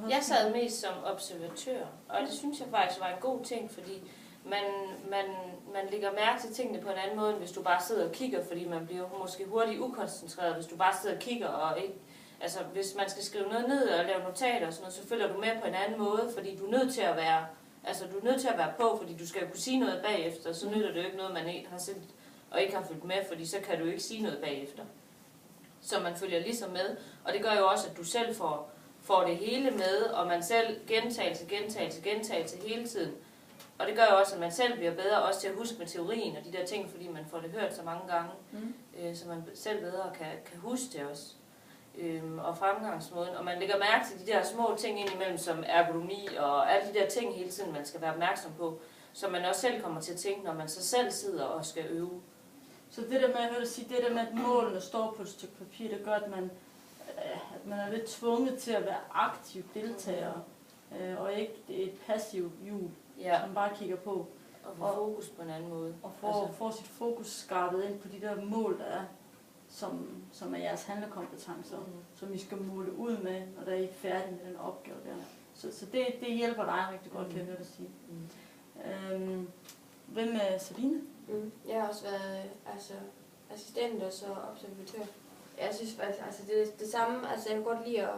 Jeg sad mest som observatør, og det synes jeg faktisk var en god ting, fordi man lægger mærke til tingene på en anden måde, end hvis du bare sidder og kigger, fordi man bliver måske hurtigt ukoncentreret, hvis du bare sidder og kigger, og ikke, altså hvis man skal skrive noget ned og lave notater og sådan noget, så følger du med på en anden måde, fordi du er nødt til at være, på, fordi du skal kunne sige noget bagefter, så nytter det jo ikke noget, man ikke har set og ikke har fulgt med, fordi så kan du ikke sige noget bagefter. Så man følger ligesom med, og det gør jo også, at du selv får det hele med, og man selv gentagelse hele tiden. Og det gør jo også, at man selv bliver bedre også til at huske med teorien og de der ting, fordi man får det hørt så mange gange, så man selv bedre kan huske det også. Og fremgangsmåden. Og man lægger mærke til de der små ting indimellem, som ergonomi og alle de der ting hele tiden, man skal være opmærksom på, så man også selv kommer til at tænke, når man så selv sidder og skal øve. Så det der med, jeg vil sige, det der med, at målene står på et stykke papir, det gør, at man er lidt tvunget til at være aktiv deltager, og ikke et passivt hjul, som bare kigger på. Og få fokus på en anden måde. Og få sit fokus skarpet ind på de der mål, der er, som er jeres handlekompetencer, som I skal måle ud med, når der er I færdige med den opgave der. Så det hjælper dig rigtig godt, kan jeg høre dig sige. Hvem er Sabine? Jeg har også været assistent og så observatør. Jeg synes faktisk, det samme, jeg kan godt lide at